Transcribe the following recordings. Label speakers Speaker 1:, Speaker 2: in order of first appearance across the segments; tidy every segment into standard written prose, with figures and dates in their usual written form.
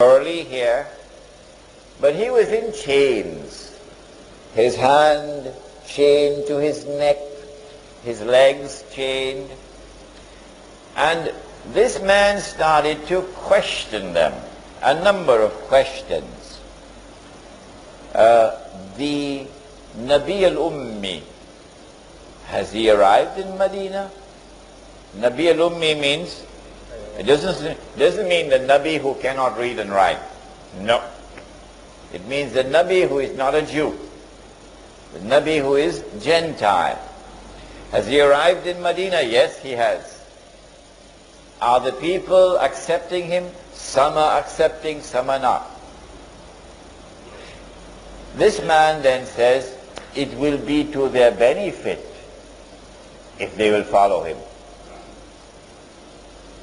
Speaker 1: early here, but he was in chains. His hand chained to his neck, his legs chained. And this man started to question them, a number of questions. The Nabi al-Ummi, has he arrived in Medina? Nabi al-Ummi means, it doesn't mean the Nabi who cannot read and write. No. It means the Nabi who is not a Jew. The Nabi who is Gentile. Has he arrived in Medina? Yes, he has. Are the people accepting him? Some are accepting, some are not. This man then says, it will be to their benefit if they will follow him.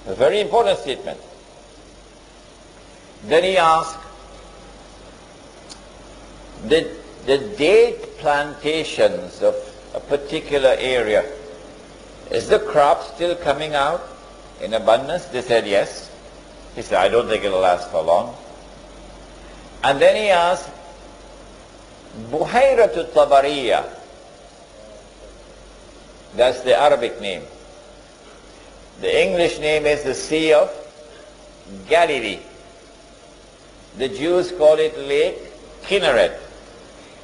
Speaker 1: A very important statement. Then he asked, the date plantations of a particular area, is the crop still coming out in abundance? They said yes. He said, I don't think it'll last for long. And then he asked, Buhayratu Tabariya, that's the Arabic name. The English name is the Sea of Galilee. The Jews call it Lake Kinneret.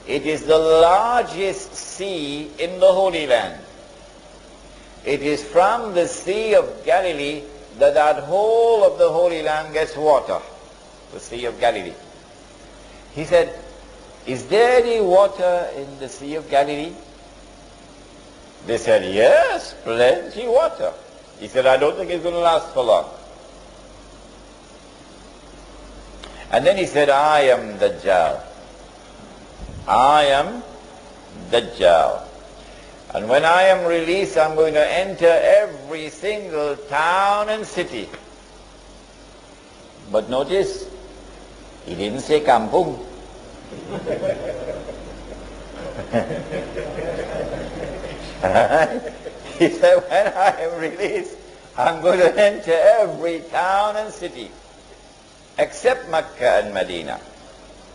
Speaker 1: It is the largest sea in the Holy Land. It is from the Sea of Galilee that whole of the Holy Land gets water, the Sea of Galilee. He said, is there any water in the Sea of Galilee? They said, yes, plenty water. He said, I don't think it's going to last for long. And then he said, I am Dajjal. I am Dajjal. And when I am released, I'm going to enter every single town and city. But notice, he didn't say kampung. He said, when I am released, I'm going to enter every town and city, except Mecca and Medina,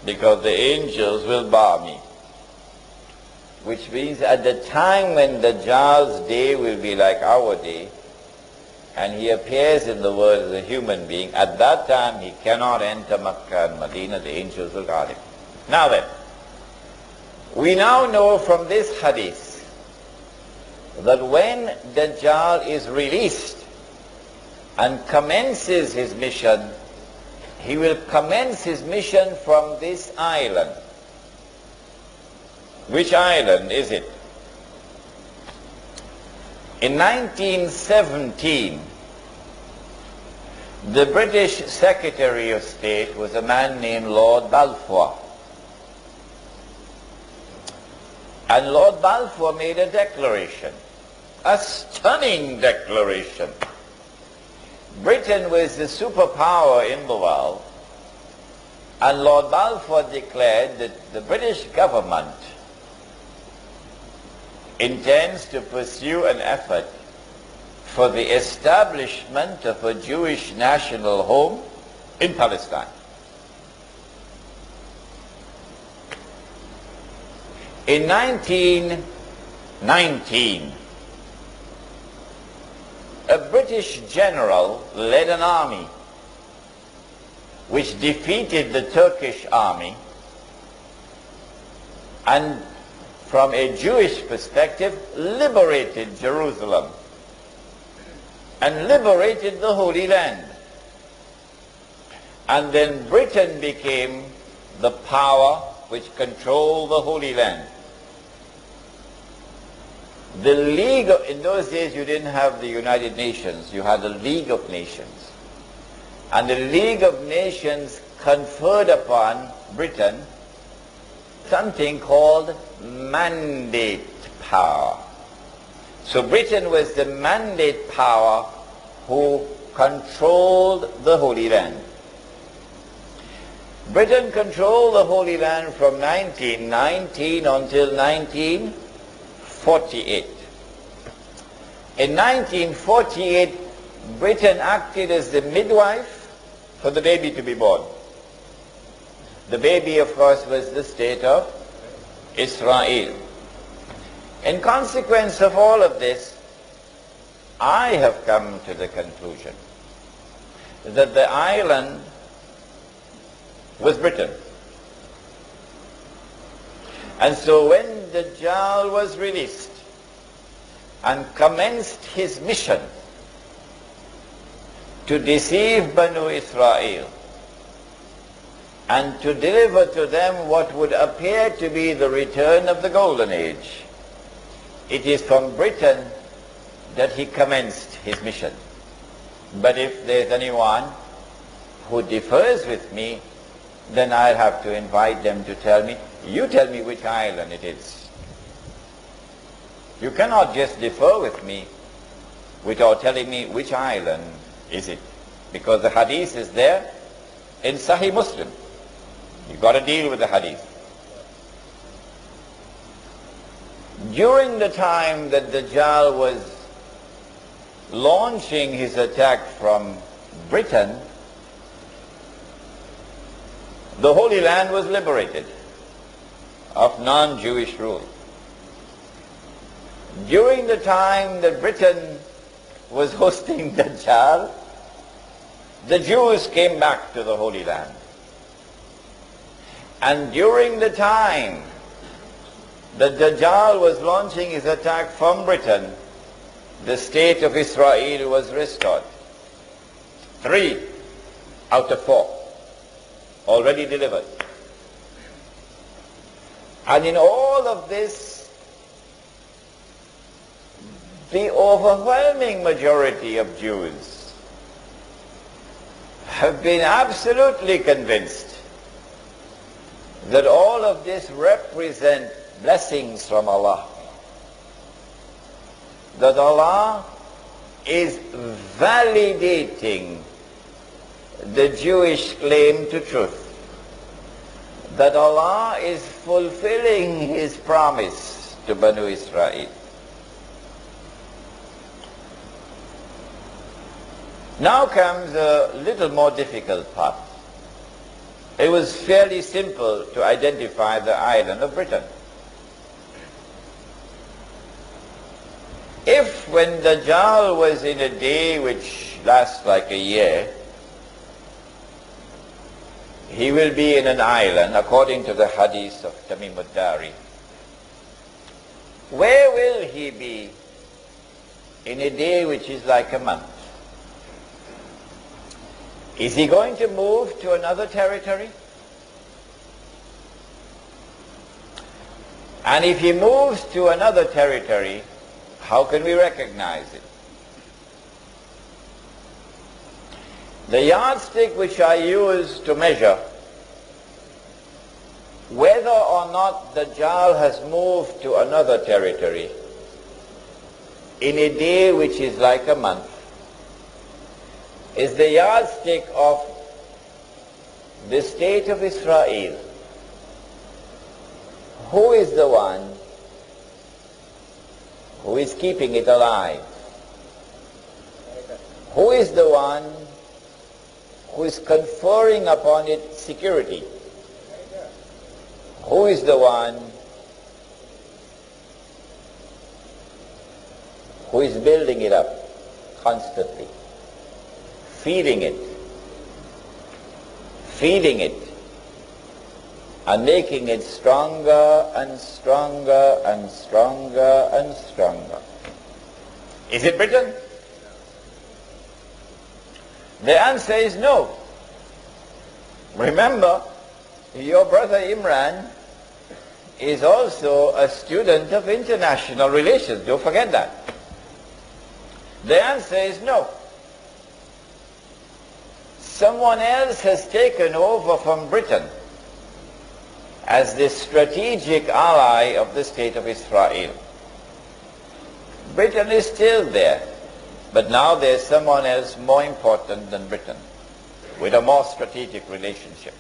Speaker 1: because the angels will bar me. Which means at the time when Dajjal's day will be like our day, and he appears in the world as a human being, at that time he cannot enter Mecca and Medina, the angels will guard him. Now then, we now know from this hadith that when Dajjal is released and commences his mission, he will commence his mission from this island. Which island is it? In 1917, the British Secretary of State was a man named Lord Balfour. And Lord Balfour made a declaration, a stunning declaration. Britain was the superpower in the world, and Lord Balfour declared that the British government intends to pursue an effort for the establishment of a Jewish national home in Palestine. In 1919, a British general led an army which defeated the Turkish army, and from a Jewish perspective liberated Jerusalem and liberated the Holy Land. And then Britain became the power which controlled the Holy Land. The League of, in those days you didn't have the United Nations, you had the League of Nations. And the League of Nations conferred upon Britain something called mandate power. So Britain was the mandate power who controlled the Holy Land. Britain controlled the Holy Land from 1919 until 1948. In 1948, Britain acted as the midwife for the baby to be born. The baby, of course, was the state of Israel. In consequence of all of this, I have come to the conclusion that the island was Britain. And so when Dajjal was released and commenced his mission to deceive Banu Israel and to deliver to them what would appear to be the return of the Golden Age, it is from Britain that he commenced his mission. But if there's anyone who differs with me, then I'll have to invite them to tell me, you tell me which island it is. You cannot just differ with me without telling me which island is it. Because the hadith is there in Sahih Muslim. You've got to deal with the hadith. During the time that Dajjal was launching his attack from Britain, the Holy Land was liberated of non-Jewish rule. During the time that Britain was hosting Dajjal, the Jews came back to the Holy Land. And during the time that Dajjal was launching his attack from Britain, the state of Israel was restored. 3 out of 4 already delivered. And in all of this, the overwhelming majority of Jews have been absolutely convinced that all of this represents blessings from Allah. That Allah is validating the Jewish claim to truth. That Allah is fulfilling His promise to Banu Israel. Now comes a little more difficult part. It was fairly simple to identify the island of Britain. If when Dajjal was in a day which lasts like a year, he will be in an island, according to the hadith of Tamim ad-Dari, where will he be in a day which is like a month? Is he going to move to another territory? And if he moves to another territory, how can we recognize it? The yardstick which I use to measure whether or not Dajjal has moved to another territory in a day which is like a month is the yardstick of the state of Israel. Who is the one who is keeping it alive? Who is the one who is conferring upon it security? Who is the one who is building it up constantly, feeding it, and making it stronger and stronger and stronger and stronger? Is it Britain? The answer is no. Remember, your brother Imran is also a student of international relations. Don't forget that. The answer is no. Someone else has taken over from Britain as the strategic ally of the state of Israel. Britain is still there, but now there's someone else more important than Britain, with a more strategic relationship.